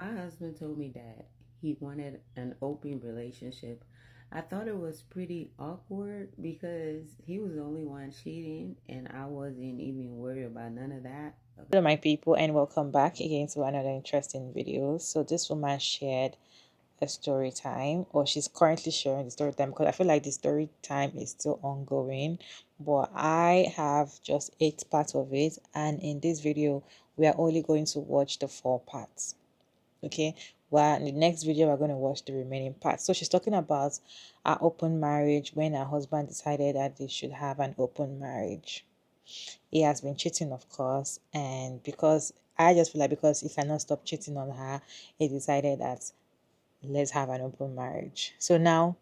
My husband told me that he wanted an open relationship. I thought it was pretty awkward because he was the only one cheating and I wasn't even worried about none of that. Hello my people, and welcome back again to another interesting video. So this woman shared a story time, or she's currently sharing the story time, because I feel like the story time is still ongoing, but I have just 8 parts of it, and in this video we are only going to watch the 4 parts. Okay, well, in the next video we're going to watch the remaining parts. So she's talking about her open marriage, when her husband decided that they should have an open marriage. He has been cheating, of course, and because I just feel like because he cannot stop cheating on her, he decided that let's have an open marriage. So now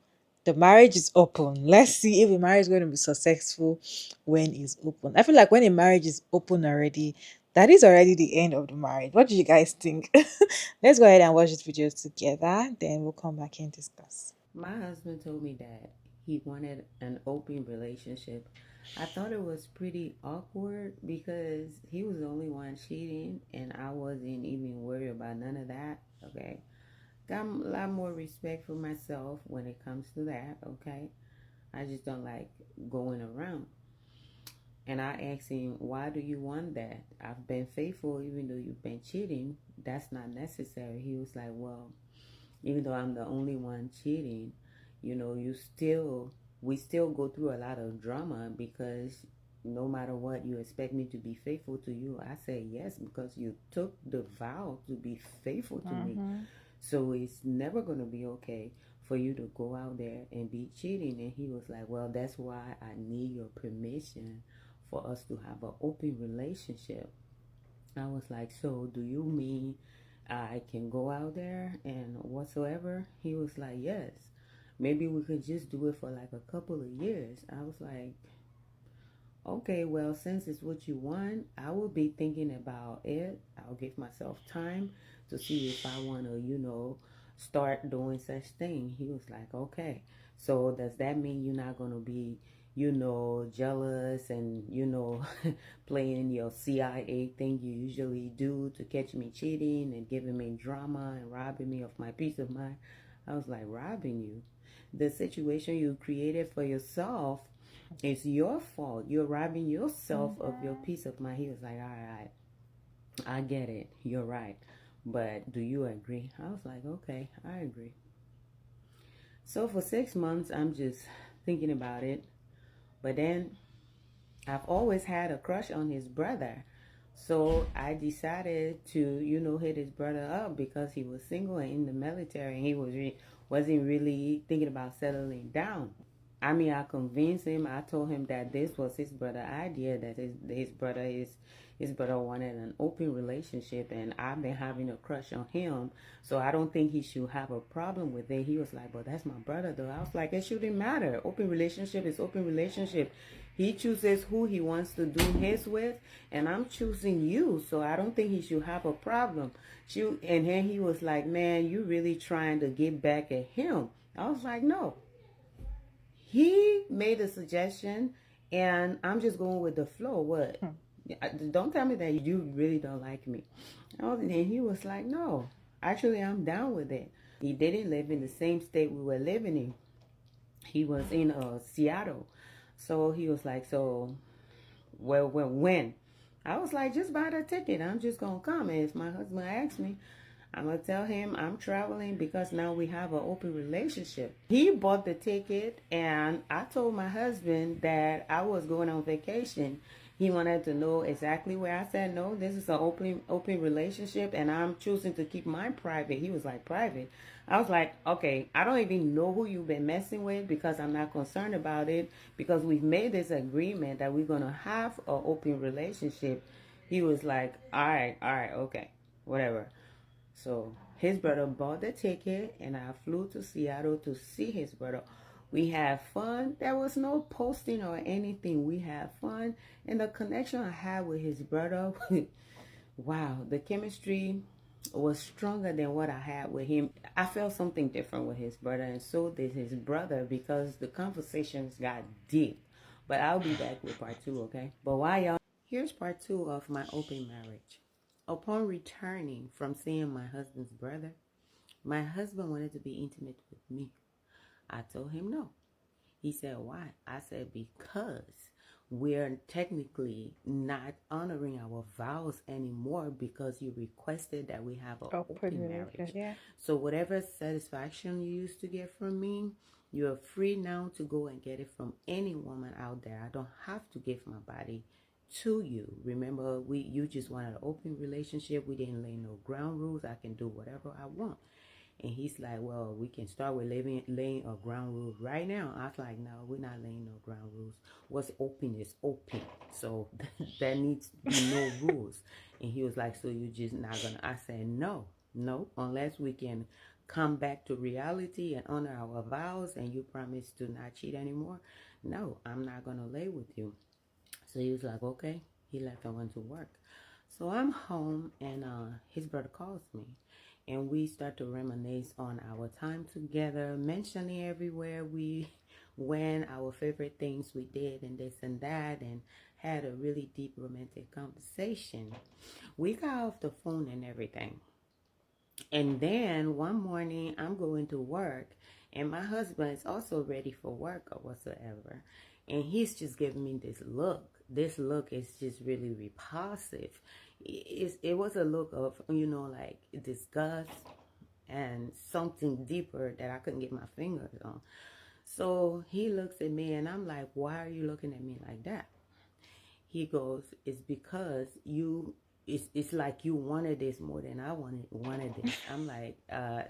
the marriage is open. Let's see if the marriage is going to be successful when it's open. I feel like when a marriage is open already, that is already the end of the marriage. What do you guys think? Let's go ahead and watch this video together, then we'll come back and discuss. My husband told me that he wanted an open relationship. I thought it was pretty awkward because he was the only one cheating and I wasn't even worried about none of that. Okay. Got a lot more respect for myself when it comes to that. Okay. I just don't like going around. And I asked him, why do you want that? I've been faithful even though you've been cheating. That's not necessary. He was like, well, even though I'm the only one cheating, we still go through a lot of drama because no matter what, you expect me to be faithful to you. I say yes because you took the vow to be faithful to me. So it's never going to be okay for you to go out there and be cheating. And he was like, well, that's why I need your permission for us to have an open relationship. I was like, so do you mean I can go out there and whatsoever? He was like, yes. Maybe we could just do it for like a couple of years. I was like, okay, well, since it's what you want, I will be thinking about it. I'll give myself time to see if I want to, start doing such thing. He was like, okay. So does that mean you're not going to be, jealous and, playing your CIA thing you usually do to catch me cheating and giving me drama and robbing me of my peace of mind? I was like, robbing you? The situation you created for yourself, it's your fault. You're robbing yourself of your peace of mind. He was like, all right, I get it. You're right. But do you agree? I was like, okay, I agree. So for 6 months, I'm just thinking about it. But then I've always had a crush on his brother. So I decided to, hit his brother up because he was single and in the military and he wasn't really thinking about settling down. I mean, I convinced him. I told him that this was his brother' idea. That his brother wanted an open relationship, and I've been having a crush on him. So I don't think he should have a problem with it. He was like, "But that's my brother, though." I was like, "It shouldn't matter. Open relationship is open relationship. He chooses who he wants to do his with, and I'm choosing you. So I don't think he should have a problem." And then he was like, "Man, you really trying to get back at him?" I was like, "No." He made a suggestion, and I'm just going with the flow. What? Don't tell me that you really don't like me. And he was like, no, actually, I'm down with it. He didn't live in the same state we were living in. He was in Seattle. So he was like, so, well, when? I was like, just buy the ticket. I'm just going to come. And if my husband asks me, I'm going to tell him I'm traveling because now we have an open relationship. He bought the ticket, and I told my husband that I was going on vacation. He wanted to know exactly where. I said, no, this is an open relationship, and I'm choosing to keep mine private. He was like, private? I was like, okay, I don't even know who you've been messing with because I'm not concerned about it because we've made this agreement that we're going to have an open relationship. He was like, all right, okay, whatever. So his brother bought the ticket, and I flew to Seattle to see his brother. We had fun. There was no posting or anything. We had fun. And the connection I had with his brother, wow, the chemistry was stronger than what I had with him. I felt something different with his brother, and so did his brother because the conversations got deep. But I'll be back with part two, okay? But why y'all? Here's part two of my open marriage. Upon returning from seeing my husband's brother, my husband wanted to be intimate with me. I told him no. He said, why? I said, because we're technically not honoring our vows anymore because you requested that we have an Open open relationship, marriage. yeah. So whatever satisfaction you used to get from me, you're free now to go and get it from any woman out there. I don't have to give my body to you. Remember, you just wanted an open relationship. We didn't lay no ground rules. I can do whatever I want. And he's like, well, we can start with laying a ground rule right now. I was like, no, we're not laying no ground rules. What's open is open. So there needs to be no rules. And he was like, so you're just not going to. I said, no, unless we can come back to reality and honor our vows and you promise to not cheat anymore. No, I'm not going to lay with you. So he was like, okay. He left and went to work. So I'm home and his brother calls me and we start to reminisce on our time together, mentioning everywhere we went, our favorite things we did and this and that, and had a really deep romantic conversation. We got off the phone and everything. And then one morning I'm going to work and my husband is also ready for work or whatsoever. And he's just giving me this look. This look is just really repulsive. It was a look of, like disgust and something deeper that I couldn't get my fingers on. So he looks at me and I'm like, why are you looking at me like that? He goes, it's because it's like you wanted this more than I wanted this. I'm like,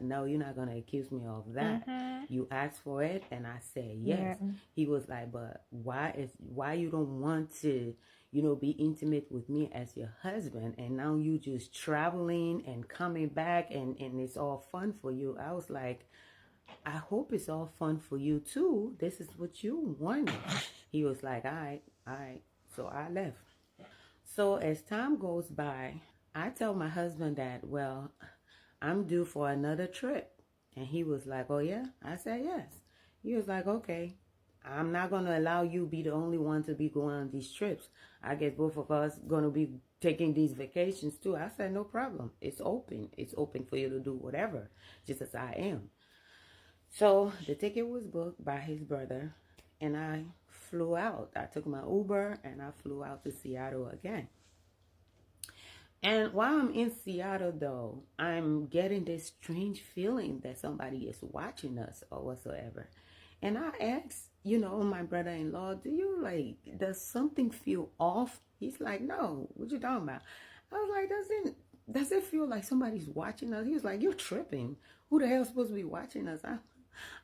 no, you're not gonna accuse me of that. You asked for it and I said yes. Yeah. He was like, but why you don't want to, be intimate with me as your husband, and now you just traveling and coming back and it's all fun for you. I was like, I hope it's all fun for you too. This is what you wanted. He was like, all right, all right. So I left. So as time goes by, I tell my husband that, well, I'm due for another trip. And he was like, oh yeah? I said, yes. He was like, okay, I'm not going to allow you be the only one to be going on these trips. I guess both of us going to be taking these vacations too. I said, no problem. It's open. It's open for you to do whatever, just as I am. So the ticket was booked by his brother, and I flew out. I took my Uber, and I flew out to Seattle again. And while I'm in Seattle, though, I'm getting this strange feeling that somebody is watching us or whatsoever. And I asked, my brother-in-law, does something feel off? He's like, no, what you talking about? I was like, does it feel like somebody's watching us? He was like, you're tripping. Who the hell's supposed to be watching us?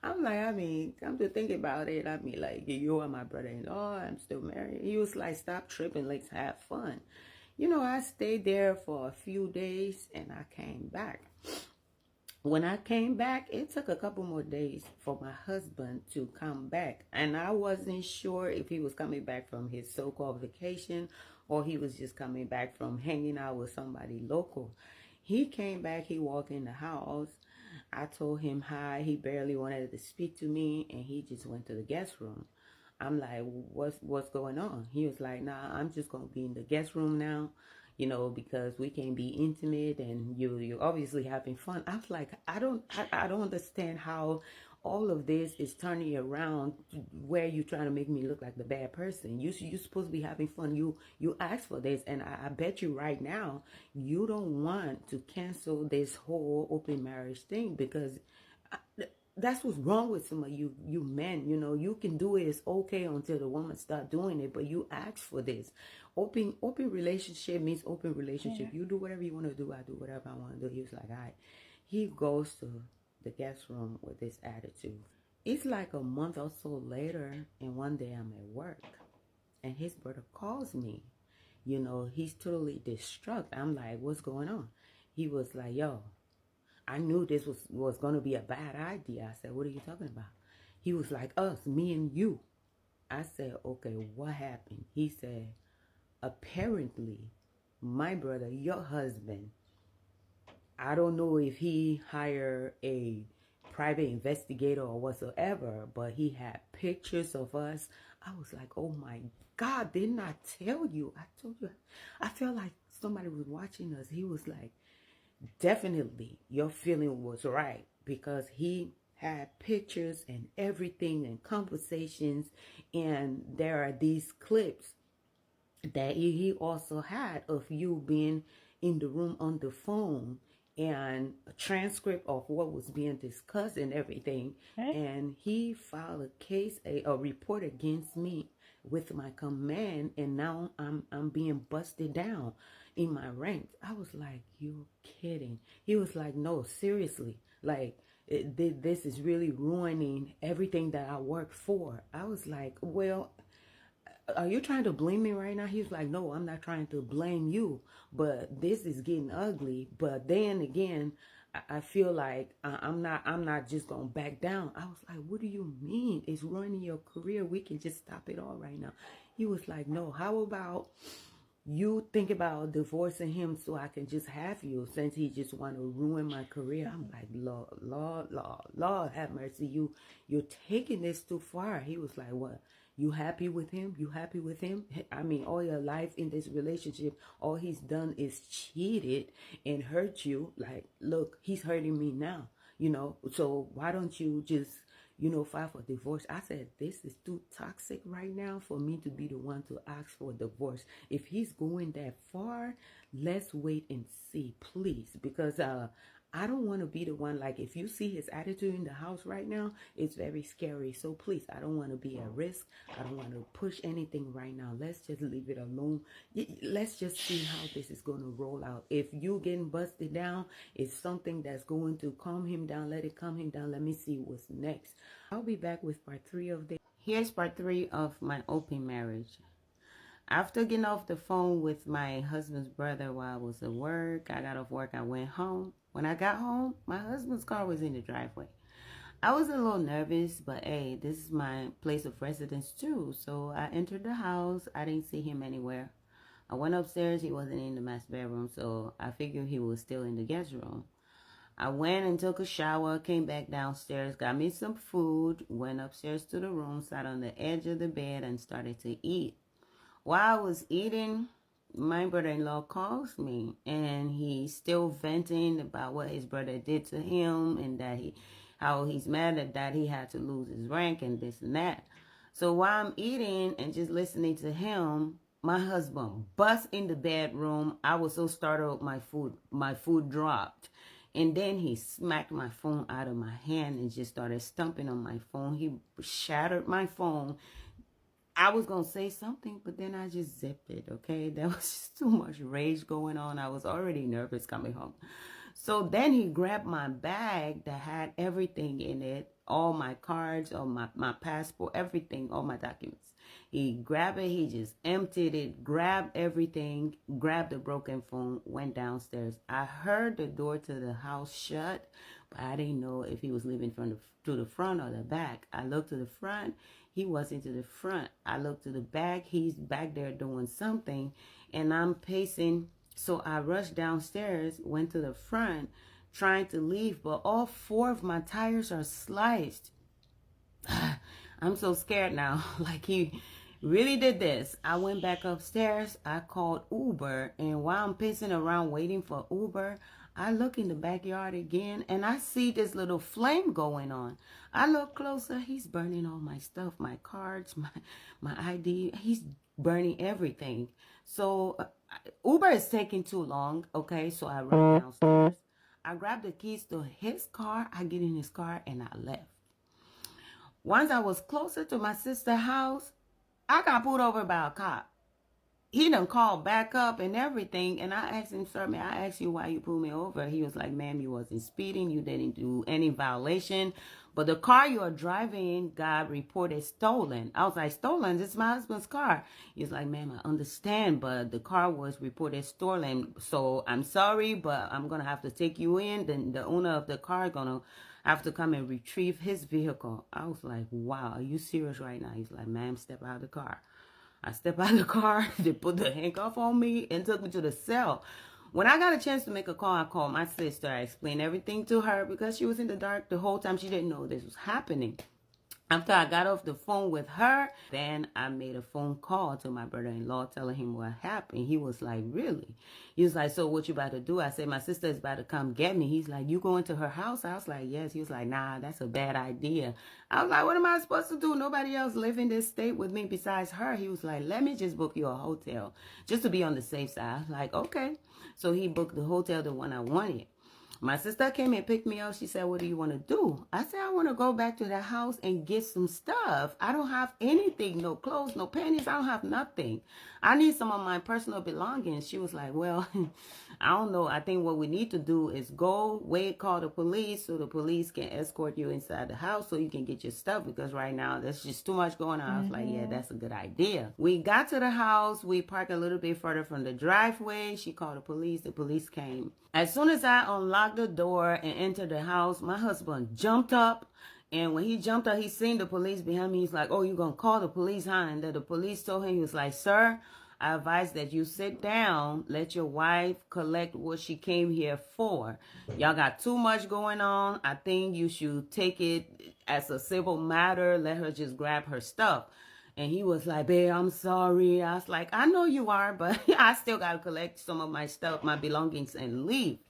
I'm like, come to think about it. Like, you are my brother-in-law. I'm still married. He was like, stop tripping. Let's have fun. I stayed there for a few days and I came back. When I came back, it took a couple more days for my husband to come back. And I wasn't sure if he was coming back from his so-called vacation or he was just coming back from hanging out with somebody local. He came back, he walked in the house. I told him hi. He barely wanted to speak to me and he just went to the guest room. I'm like, what's going on? He was like, nah, I'm just gonna be in the guest room now, because we can be intimate and you're obviously having fun. I was like, I don't understand how all of this is turning around where you're trying to make me look like the bad person. You're supposed to be having fun. You asked for this, and I bet you right now you don't want to cancel this whole open marriage thing because that's what's wrong with some of you men. You can do it. It's okay until the woman start doing it, but you ask for this. Open relationship means open relationship. You do whatever you want to do. I do whatever I want to do. He was like, all right. He goes to the guest room with this attitude. It's like a month or so later, and one day I'm at work, and his brother calls me. He's totally distraught. I'm like, what's going on? He was like, yo, I knew this was going to be a bad idea. I said, what are you talking about? He was like, us, me and you. I said, okay, what happened? He said, apparently, my brother, your husband, I don't know if he hired a private investigator or whatsoever, but he had pictures of us. I was like, oh my God, didn't I tell you? I told you. I felt like somebody was watching us. He was like, definitely your feeling was right, because he had pictures and everything and conversations, and there are these clips that he also had of you being in the room on the phone, and a transcript of what was being discussed and everything. Eh? And he filed a case, a report against me with my command, and now I'm being busted down in my ranks. I was like, you're kidding. He was like, no, seriously, like this is really ruining everything that I worked for. I was like, well, are you trying to blame me right now? He was like, no, I'm not trying to blame you, but this is getting ugly. But then again, I feel like I'm not just gonna back down. I was like, what do you mean? It's ruining your career. We can just stop it all right now. He was like, no, how about you think about divorcing him so I can just have you, since he just want to ruin my career. I'm like, Lord, have mercy. You're taking this too far. He was like, what? You happy with him? You happy with him? I mean, all your life in this relationship, all he's done is cheated and hurt you. Like, look, he's hurting me now, so why don't you just file for divorce? I said, this is too toxic right now for me to be the one to ask for divorce. If he's going that far, let's wait and see, please, because I don't want to be the one, like, if you see his attitude in the house right now, it's very scary. So please, I don't want to be at risk. I don't want to push anything right now. Let's just leave it alone. Let's just see how this is going to roll out. If you getting busted down, it's something that's going to calm him down. Let it calm him down. Let me see what's next. I'll be back with part 3 of this. Here's part 3 of my open marriage. After getting off the phone with my husband's brother while I was at work, I got off work, I went home. When I got home, my husband's car was in the driveway. I was a little nervous, but hey, this is my place of residence too. So I entered the house. I didn't see him anywhere. I went upstairs. He wasn't in the master bedroom, so I figured he was still in the guest room. I went and took a shower, came back downstairs, got me some food, went upstairs to the room, sat on the edge of the bed, and started to eat. While I was eating, my brother-in-law calls me, and he's still venting about what his brother did to him, and how he's mad at that he had to lose his rank and this and that. So while I'm eating and just listening to him, my husband busts in the bedroom. I was so startled, my food dropped. And then he smacked my phone out of my hand and just started stomping on my phone. He shattered my phone. I was going to say something, but then I just zipped it, okay? There was just too much rage going on. I was already nervous coming home. So then he grabbed my bag that had everything in it, all my cards, all my passport, everything, all my documents. He grabbed it, he just emptied it, grabbed everything, grabbed the broken phone, went downstairs. I heard the door to the house shut, but I didn't know if he was leaving to the front or the back. I looked to the front. He wasn't to the front. I looked to the back. He's back there doing something, and I'm pacing. So I rushed downstairs, went to the front, trying to leave, but all 4 of my tires are sliced. I'm so scared now. Like, he really did this. I went back upstairs. I called Uber, and while I'm pacing around waiting for Uber, I look in the backyard again, and I see this little flame going on. I look closer. He's burning all my stuff, my cards, my ID. He's burning everything. So Uber is taking too long, okay? So I run downstairs. I grab the keys to his car. I get in his car, and I left. Once I was closer to my sister's house, I got pulled over by a cop. He done called back up and everything. And I asked him, sir, may I ask you why you pulled me over? He was like, ma'am, you wasn't speeding. You didn't do any violation. But the car you are driving got reported stolen. I was like, stolen? This is my husband's car. He's like, ma'am, I understand, but the car was reported stolen. So I'm sorry, but I'm going to have to take you in. Then the owner of the car going to have to come and retrieve his vehicle. I was like, wow, are you serious right now? He's like, ma'am, step out of the car. I stepped out of the car, they put the handcuff on me and took me to the cell. When I got a chance to make a call, I called my sister. I explained everything to her because she was in the dark the whole time. She didn't know this was happening. After I got off the phone with her, then I made a phone call to my brother-in-law telling him what happened. He was like, really? He was like, so what you about to do? I said, my sister is about to come get me. He's like, you going to her house? I was like, yes. He was like, nah, that's a bad idea. I was like, what am I supposed to do? Nobody else live in this state with me besides her. He was like, let me just book you a hotel just to be on the safe side. I was like, okay. So he booked the hotel, the one I wanted. My sister came and picked me up. She said, what do you want to do? I said, I want to go back to the house and get some stuff. I don't have anything, no clothes, no panties. I don't have nothing. I need some of my personal belongings. She was like, well, I don't know. I think what we need to do is go, wait, call the police so the police can escort you inside the house so you can get your stuff, because right now there's just too much going on. I was like, yeah, that's a good idea. We got to the house. We parked a little bit further from the driveway. She called the police. The police came. As soon as I unlocked the door and entered the house, my husband jumped up. And when he jumped up, he seen the police behind me. He's like, oh, you going to call the police, huh? And then the police told him, he was like, sir, I advise that you sit down, let your wife collect what she came here for. Y'all got too much going on. I think you should take it as a civil matter. Let her just grab her stuff. And he was like, babe, I'm sorry. I was like, I know you are, but I still got to collect some of my stuff, my belongings, and leave.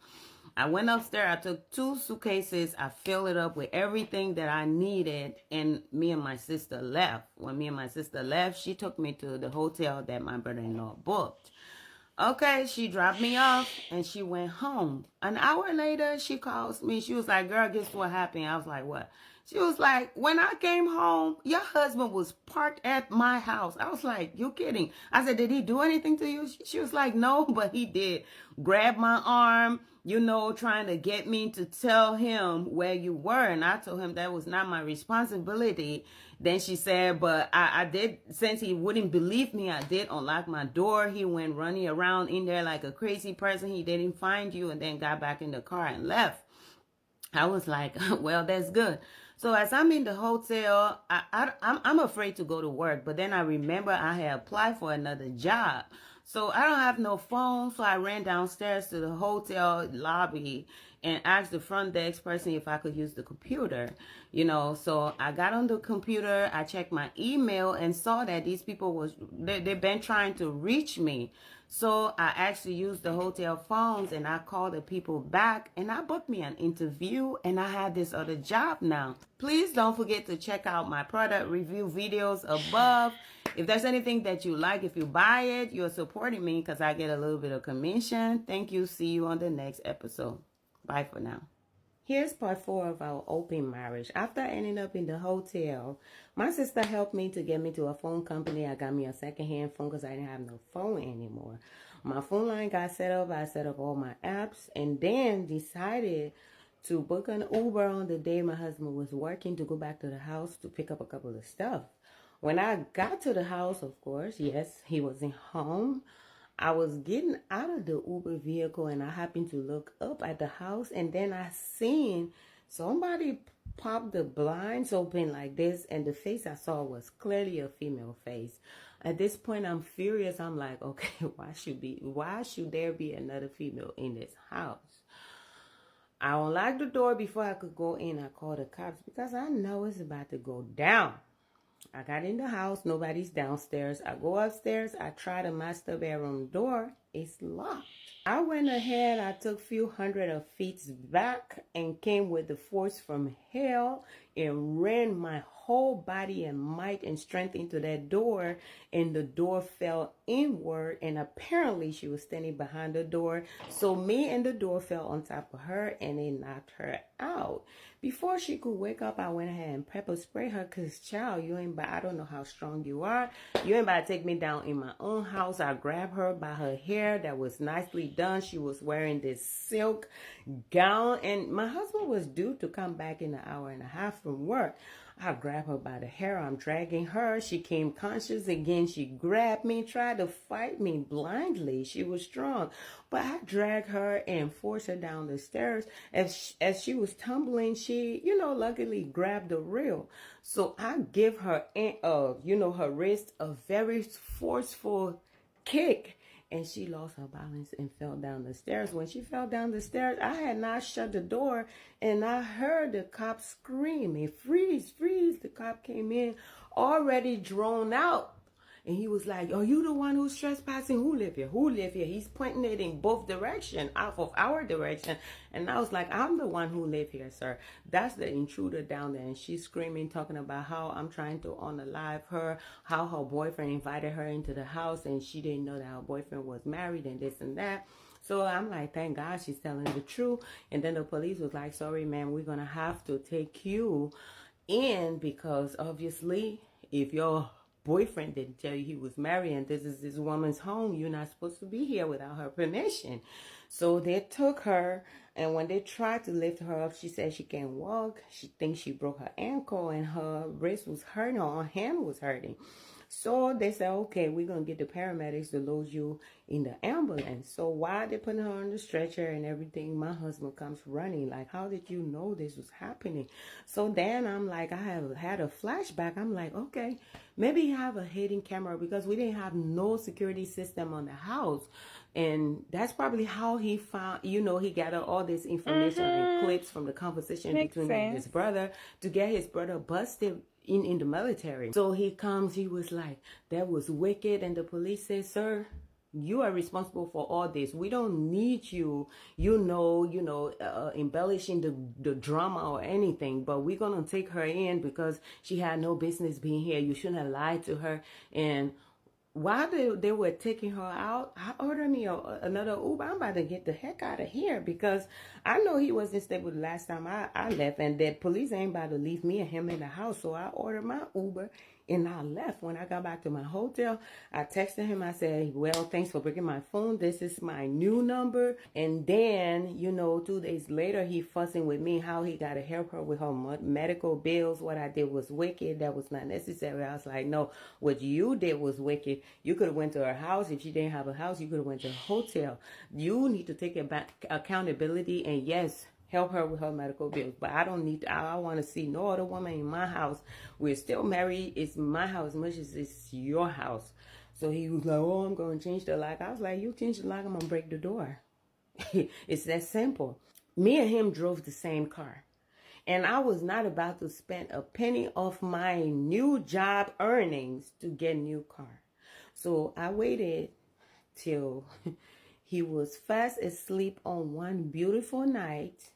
I went upstairs. I took 2 suitcases. I filled it up with everything that I needed. And me and my sister left. When me and my sister left, she took me to the hotel that my brother-in-law booked. Okay, she dropped me off and she went home. An hour later, she calls me. She was like, girl, guess what happened? I was like, what? She was like, when I came home, your husband was parked at my house. I was like, you kidding? I said, did he do anything to you? She was like, no, but he did. Grab my arm, you know, trying to get me to tell him where you were. And I told him that was not my responsibility. Then she said, but I did, since he wouldn't believe me, I did unlock my door. He went running around in there like a crazy person. He didn't find you, and then got back in the car and left. I was like, well, that's good. So as I'm in the hotel, I'm afraid to go to work. But then I remember I had applied for another job. So I don't have no phone. So I ran downstairs to the hotel lobby and asked the front desk person if I could use the computer. You know, so I got on the computer. I checked my email and saw that these people they've been trying to reach me. So I actually used the hotel phones and I called the people back and I booked me an interview and I had this other job now. Please don't forget to check out my product review videos above. If there's anything that you like, if you buy it, you're supporting me because I get a little bit of commission. Thank you. See you on the next episode. Bye for now. Here's part 4 of our open marriage. After ending up in the hotel, my sister helped me to get me to a phone company. I got me a secondhand phone because I didn't have no phone anymore. My phone line got set up. I set up all my apps and then decided to book an Uber on the day my husband was working to go back to the house to pick up a couple of stuff. When I got to the house, of course, yes, he wasn't home. I was getting out of the Uber vehicle and I happened to look up at the house and then I seen somebody pop the blinds open like this and the face I saw was clearly a female face. At this point, I'm furious. I'm like, okay, why should there be another female in this house? I unlocked the door before I could go in. I called the cops because I know it's about to go down. I got in the house. Nobody's downstairs. I go upstairs. I try the master bedroom door. It's locked. I went ahead. I took a few hundred of feet back and came with the force from hell and ran my whole body and might and strength into that door, and the door fell inward, and apparently she was standing behind the door, so me and the door fell on top of her and it knocked her out. Before she could wake up, I went ahead and pepper spray her because, child, I don't know how strong you are. You ain't about to take me down in my own house. I grabbed her by her hair that was nicely done. She was wearing this silk gown, and my husband was due to come back in an hour and a half from work. I grabbed her by the hair. I'm dragging her. She came conscious again. She grabbed me, tried to fight me blindly. She was strong. But I dragged her and forced her down the stairs. As she was tumbling, she, luckily grabbed the rail. So I give her, her wrist a very forceful kick. and she lost her balance and fell down the stairs. When she fell down the stairs, I had not shut the door, and I heard the cop screaming, "Freeze, freeze." The cop came in already drawn out. And he was like, "Are you the one who's trespassing? Who live here? Who live here?" He's pointing it in both direction, off of our direction. And I was like, "I'm the one who live here, sir. That's the intruder down there." And she's screaming, talking about how I'm trying to unalive her, how her boyfriend invited her into the house and she didn't know that her boyfriend was married and this and that. So I'm like, thank God she's telling the truth. And then the police was like, "Sorry, ma'am, we're going to have to take you in because obviously if your boyfriend didn't tell you he was married and this is this woman's home, you're not supposed to be here without her permission." So they took her, and when they tried to lift her up, she said she can't walk. She thinks she broke her ankle and her wrist was hurting, or her hand was hurting. So they said, "Okay, we're going to get the paramedics to load you in the ambulance." So while they're putting her on the stretcher and everything, my husband comes running like, "How did you know this was happening?" So then I'm like, I have had a flashback. I'm like, okay, maybe he have a hidden camera because we didn't have no security system on the house. And that's probably how he found, he gathered all this information and clips from the conversation Makes between him and his sense. brother to get his brother busted in the military. So he comes, he was like, "That was wicked." And the police said, "Sir, you are responsible for all this. We don't need you, embellishing the drama or anything, but we're going to take her in because she had no business being here. You shouldn't have lied to her." And while they were taking her out, I ordered me another Uber. I'm about to get the heck out of here because I know he wasn't stable the last time I left, and the police ain't about to leave me and him in the house. So I ordered my Uber and I left. When I got back to my hotel, I texted him. I said, "Well, thanks for bringing my phone. This is my new number." And then, 2 days later, he fussing with me how he got to help her with her medical bills. What I did was wicked. That was not necessary. I was like, "No, what you did was wicked. You could have went to her house. If she didn't have a house, you could have went to a hotel. You need to take accountability, and yes, help her with her medical bills. But I don't need to, I want to see no other woman in my house. We're still married. It's my house as much as it's your house." So he was like, "Oh, I'm going to change the lock." I was like, "You change the lock, I'm going to break the door." It's that simple. Me and him drove the same car. And I was not about to spend a penny of my new job earnings to get a new car. So I waited till he was fast asleep on one beautiful night.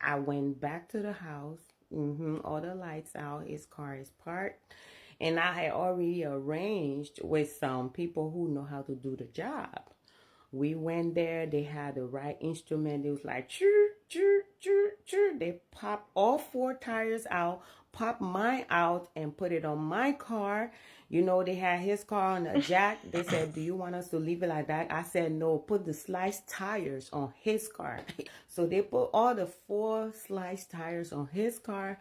I went back to the house. All the lights out. His car is parked. And I had already arranged with some people who know how to do the job. We went there. They had the right instrument. It was like, choo, choo, choo, choo. They popped all four tires out, popped mine out, and put it on my car. They had his car on a jack. They said, "Do you want us to leave it like that?" I said, "No, put the sliced tires on his car." So they put all the four sliced tires on his car,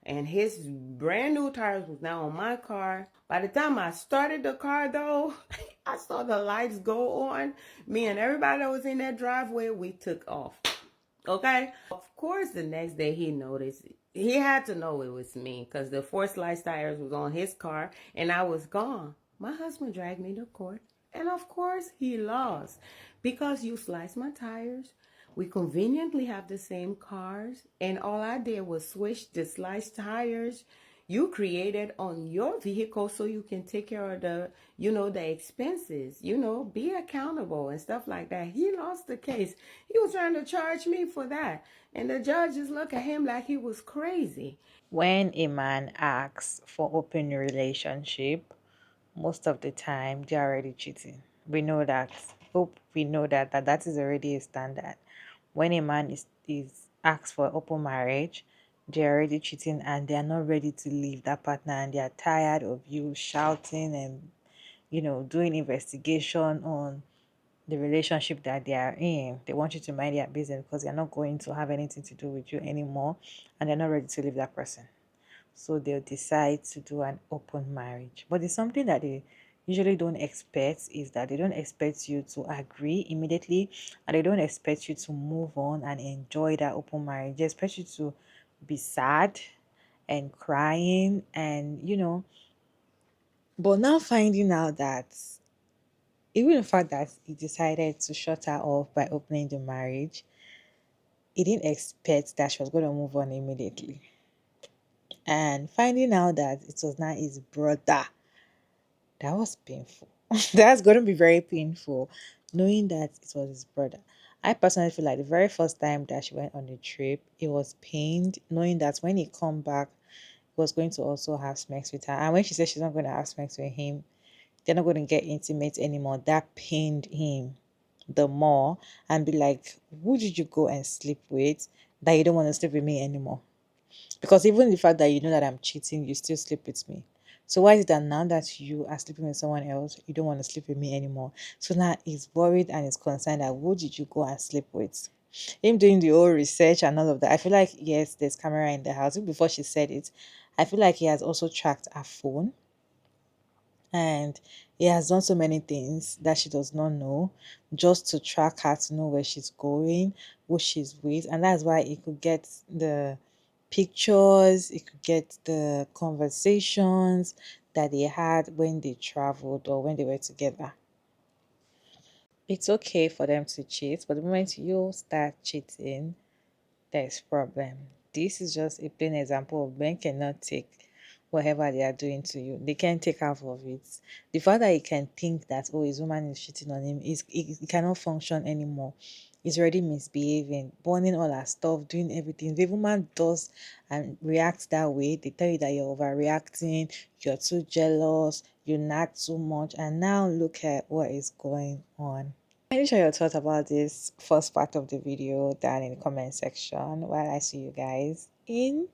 and his brand new tires was now on my car. By the time I started the car, though, I saw the lights go on. Me and everybody that was in that driveway, we took off. Okay? Of course, the next day he noticed. He had to know it was me because the four sliced tires was on his car and I was gone. My husband dragged me to court. And of course, he lost because you sliced my tires. We conveniently have the same cars, and all I did was switch the sliced tires you created on your vehicle so you can take care of the expenses, be accountable and stuff like that. He lost the case. He was trying to charge me for that. And the judge just looked at him like he was crazy. When a man asks for open relationship, most of the time they're already cheating. We know that. Hope we know that is already a standard. When a man is asked for open marriage, they're already cheating and they're not ready to leave that partner, and they're tired of you shouting and doing investigation on the relationship that they are in. They want you to mind their business because they're not going to have anything to do with you anymore, and they're not ready to leave that person. So they'll decide to do an open marriage. But it's something that they usually don't expect, is that they don't expect you to agree immediately, and they don't expect you to move on and enjoy that open marriage. They expect you to be sad and crying and but now finding out that Even the fact that he decided to shut her off by opening the marriage, he didn't expect that she was going to move on immediately. And finding out that it was not his brother, that was painful. That's going to be very painful, knowing that it was his brother. I personally feel like the very first time that she went on the trip, it was pained, knowing that when he come back, he was going to also have sex with her. And when she said she's not going to have sex with him, they're not going to get intimate anymore. That pained him the more, and be like, who did you go and sleep with that you don't want to sleep with me anymore? Because even the fact that you know that I'm cheating, you still sleep with me. So why is it that now that you are sleeping with someone else, you don't want to sleep with me anymore? So now he's worried and he's concerned that who did you go and sleep with? Him doing the whole research and all of that. I feel like yes, there's camera in the house. Even before she said it, I feel like he has also tracked her phone, and he has done so many things that she does not know, just to track her, to know where she's going, who she's with. And that's why he could get the pictures, he could get the conversations that they had when they traveled or when they were together. It's okay for them to cheat, but the moment you start cheating, there's problem. This is just a plain example of men cannot take whatever they are doing to you. They can't take half of it. The fact that he can think that, oh, his woman is cheating on him, is he cannot function anymore. He's already misbehaving, burning all her stuff, doing everything. The woman does and reacts that way. They tell you that you're overreacting, you're too jealous, you nag too much, and now look at what is going on. Can you share your thoughts about this first part of the video down in the comment section while I see you guys in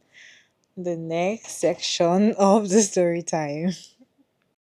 the next section of the story time?